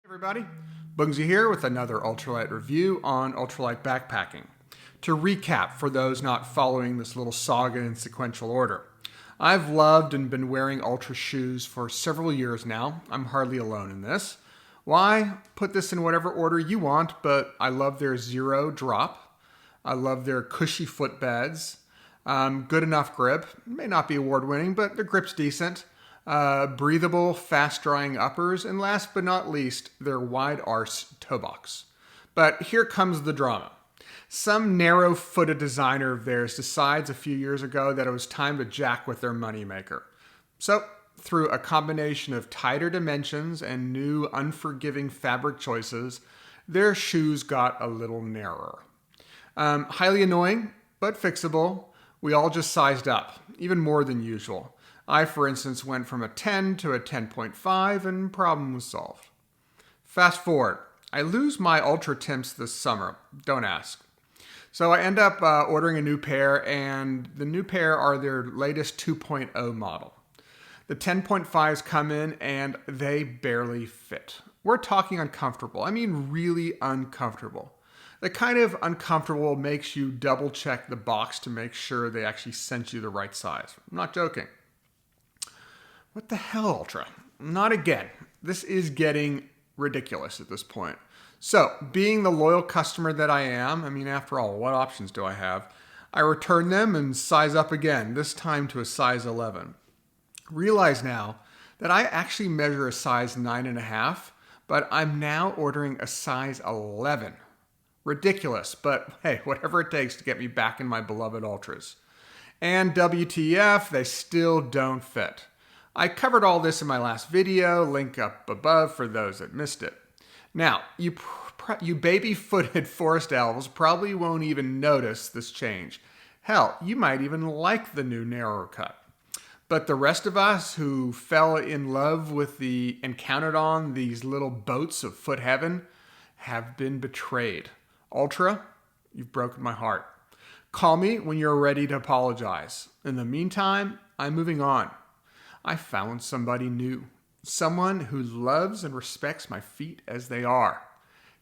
Everybody, Bungzy here with another Ultralight review on Ultralight backpacking. To recap for those not following this little saga in sequential order, I've loved and been wearing Ultra shoes for several years now. I'm hardly alone in this. Why? Put this in whatever order you want, but I love their zero drop. I love their cushy footbeds. Good enough grip. May not be award-winning, but the grip's decent. Breathable, fast-drying uppers, and last but not least, their Wide Arse Toe Box. But here comes the drama. Some narrow-footed designer of theirs decides a few years ago that it was time to jack with their moneymaker. So, through a combination of tighter dimensions and new unforgiving fabric choices, their shoes got a little narrower. Highly annoying, but fixable. We all just sized up, even more than usual. I, for instance, went from a 10 to a 10.5 and problem was solved. Fast forward, I lose my Ultra Temps this summer. Don't ask. So I end up ordering a new pair, and the new pair are their latest 2.0 model. The 10.5s come in and they barely fit. We're talking uncomfortable. I mean really uncomfortable. The kind of uncomfortable makes you double check the box to make sure they actually sent you the right size. I'm not joking. What the hell, Ultra? Not again. This is getting ridiculous at this point. So, being the loyal customer that I am, after all, what options do I have? I return them and size up again, this time to a size 11. Realize now that I actually measure a size 9.5, but I'm now ordering a size 11. Ridiculous, but hey, whatever it takes to get me back in my beloved Ultras. And WTF, they still don't fit. I covered all this in my last video, link up above for those that missed it. Now, you baby-footed forest elves probably won't even notice this change. Hell, you might even like the new narrower cut. But the rest of us who fell in love with and counted on these little boats of foot heaven have been betrayed. Ultra, you've broken my heart. Call me when you're ready to apologize. In the meantime, I'm moving on. I found somebody new. Someone who loves and respects my feet as they are.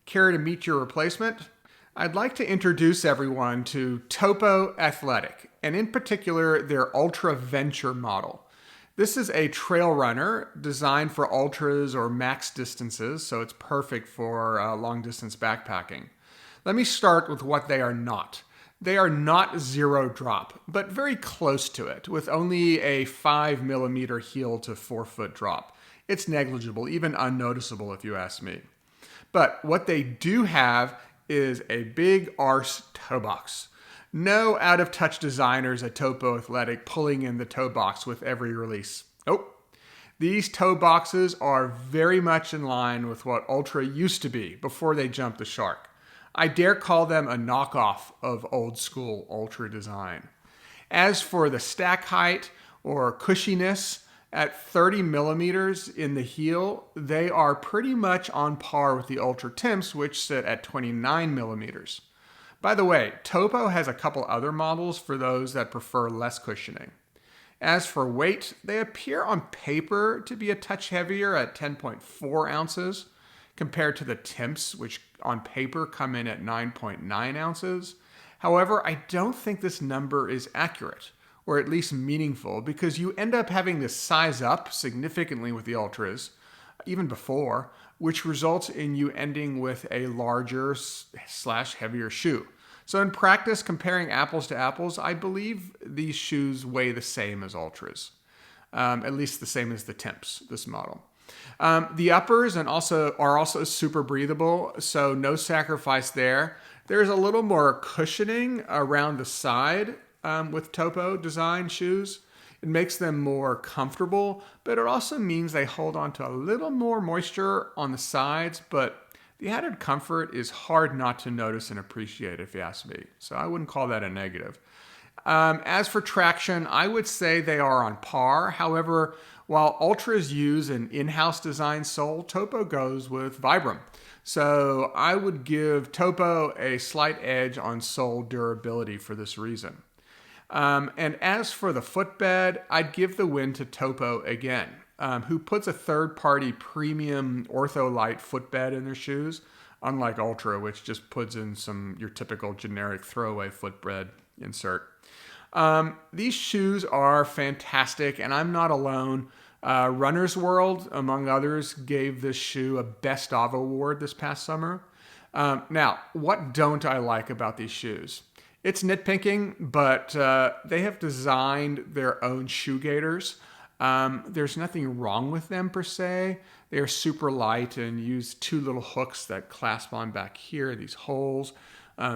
Care to meet your replacement? I'd like to introduce everyone to Topo Athletic, and in particular their Ultra Venture model. This is a trail runner designed for ultras or max distances, so it's perfect for long distance backpacking. Let me start with what they are not. They are not zero drop, but very close to it, with only a 5mm heel to 4-foot drop. It's negligible, even unnoticeable if you ask me. But what they do have is a Big Arse Toe Box. No out-of-touch designers at Topo Athletic pulling in the toe box with every release. Nope. These toe boxes are very much in line with what Ultra used to be before they jumped the shark. I dare call them a knockoff of old school Ultra design. As for the stack height or cushiness, at 30mm in the heel, they are pretty much on par with the Ultra Temps, which sit at 29mm. By the way, Topo has a couple other models for those that prefer less cushioning. As for weight, they appear on paper to be a touch heavier at 10.4 ounces, compared to the Temps, which on paper come in at 9.9 ounces. However, I don't think this number is accurate, or at least meaningful, because you end up having to size up significantly with the Ultras, even before, which results in you ending with a larger / heavier shoe. So in practice, comparing apples to apples, I believe these shoes weigh the same as Ultras, at least the same as the Temps, this model. The uppers are also super breathable, so no sacrifice there. There's a little more cushioning around the side with Topo design shoes. It makes them more comfortable, but it also means they hold on to a little more moisture on the sides, but the added comfort is hard not to notice and appreciate if you ask me, so I wouldn't call that a negative. As for traction, I would say they are on par. However, while Ultras use an in-house design sole, Topo goes with Vibram. So I would give Topo a slight edge on sole durability for this reason. And as for the footbed, I'd give the win to Topo again. who puts a third-party premium Ortholite footbed in their shoes, unlike Altra, which just puts in your typical generic throwaway footbed insert. These shoes are fantastic, and I'm not alone. Runner's World, among others, gave this shoe a Best of award this past summer. Now, what don't I like about these shoes? It's nitpicking, but they have designed their own shoe gaiters. There's nothing wrong with them per se. They're super light and use two little hooks that clasp on back here, these holes,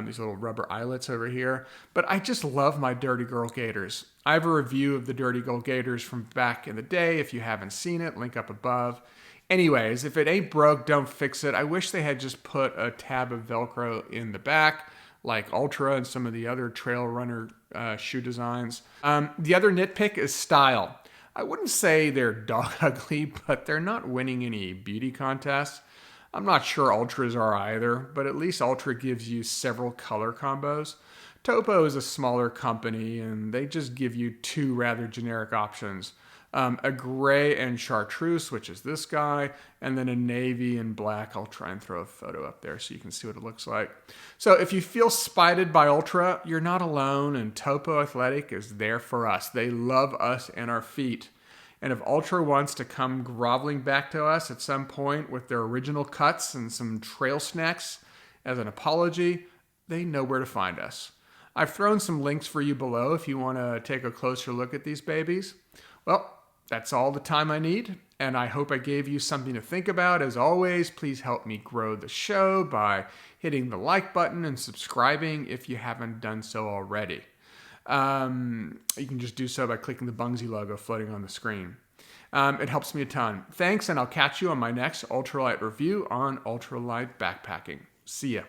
these little rubber eyelets over here. But I just love my Dirty Girl gaiters. I have a review of the Dirty Girl gaiters from back in the day. If you haven't seen it, link up above. Anyways, if it ain't broke, don't fix it. I wish they had just put a tab of Velcro in the back, like Altra and some of the other trail runner shoe designs. The other nitpick is style. I wouldn't say they're dog ugly, but they're not winning any beauty contests. I'm not sure Ultras are either, but at least Ultra gives you several color combos. Topo is a smaller company, and they just give you two rather generic options. A gray and chartreuse, which is this guy, and then a navy and black. I'll try and throw a photo up there so you can see what it looks like. So if you feel spited by Ultra, you're not alone, and Topo Athletic is there for us. They love us and our feet. And if Ultra wants to come groveling back to us at some point with their original cuts and some trail snacks as an apology, they know where to find us. I've thrown some links for you below if you want to take a closer look at these babies. Well, that's all the time I need, and I hope I gave you something to think about. As always, please help me grow the show by hitting the like button and subscribing if you haven't done so already. You can just do so by clicking the Bungzy logo floating on the screen. It helps me a ton. Thanks, and I'll catch you on my next Ultralight review on Ultralight backpacking. See ya.